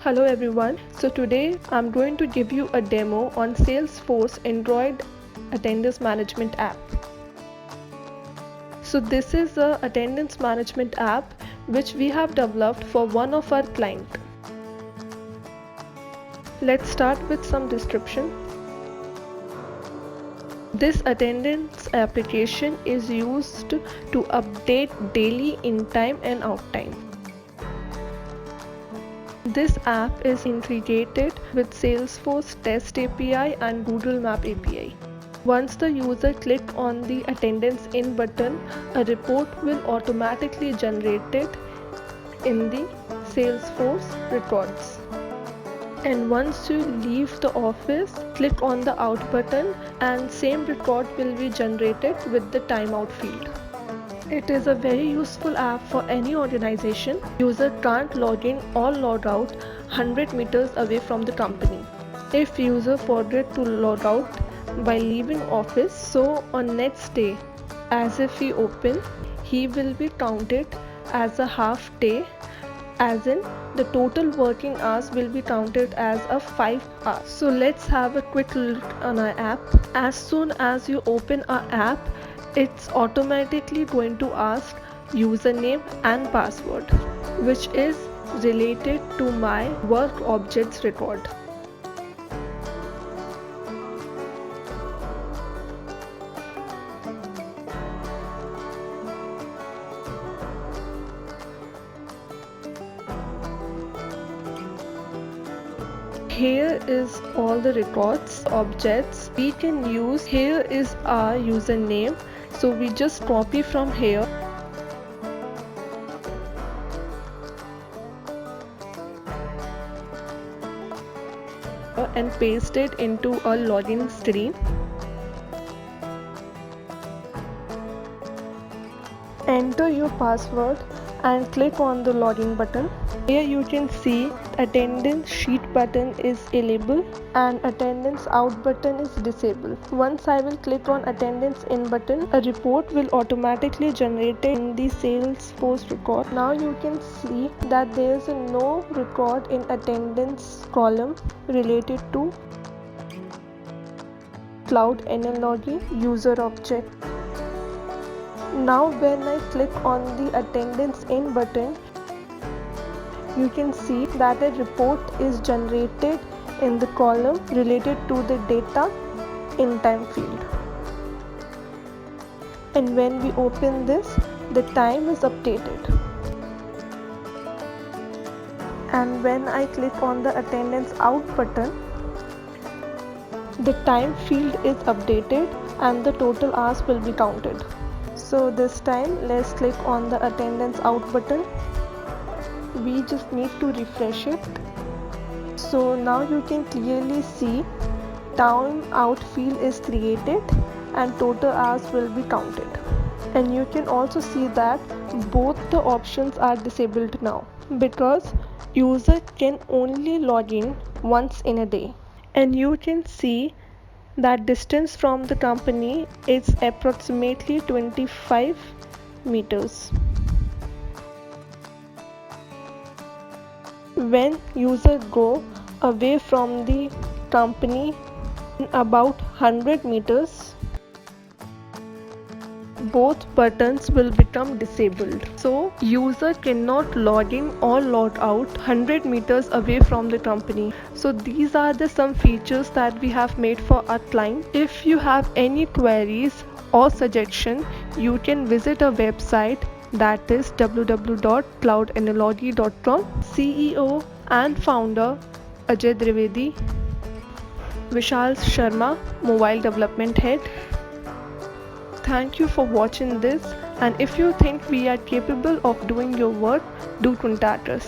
Hello everyone. So today I'm going to give you a demo on Salesforce Android attendance management app. So this is a attendance management app which we have developed for one of our clients. Let's start with some description. This attendance application is used to update daily in-time and out-time. This app is integrated with Salesforce Test API and Google Map API. Once the user clicks on the Attendance In button, a report will automatically generate it in the Salesforce records. And once you leave the office, click on the Out button and same record will be generated with the timeout field. It is a very useful app for any organization. User can't log in or log out 100 meters away from the company. If user forget to log out by leaving office, so on next day, as if he open, he will be counted as a half day, as in the total working hours will be counted as a 5 hours. So let's have a quick look on our app. As soon as you open our app, it's automatically going to ask username and password, which is related to my work objects record. Here is all the records, objects we can use. Here is our username, so we just copy from here and paste it into a login screen. Enter your password and click on the login button. Here you can see attendance sheet button is enabled and attendance out button is disabled. Once I will click on attendance in button, a report will automatically generate in the Salesforce record. Now you can see that there is no record in attendance column related to Cloud Analogy user object. Now when I click on the attendance in button, you can see that a report is generated in the column related to the data in time field. And when we open this, the time is updated. And when I click on the attendance out button, the time field is updated and the total hours will be counted. So this time let's click on the attendance out button. We just need to refresh it. So now you can clearly see time out field is created and total hours will be counted. And you can also see that both the options are disabled now because user can only log in once in a day. And you can see that distance from the company is approximately 25 meters. When user go away from the company in about 100 meters, both buttons will become disabled. So user cannot log in or log out 100 meters away from the company. So these are the some features that we have made for our client. If you have any queries or suggestion, you can visit our website, that is www.cloudanalogy.com. CEO and founder Ajay Trivedi, Vishal Sharma, mobile development head. Thank you for watching this, and if you think we are capable of doing your work, do contact us.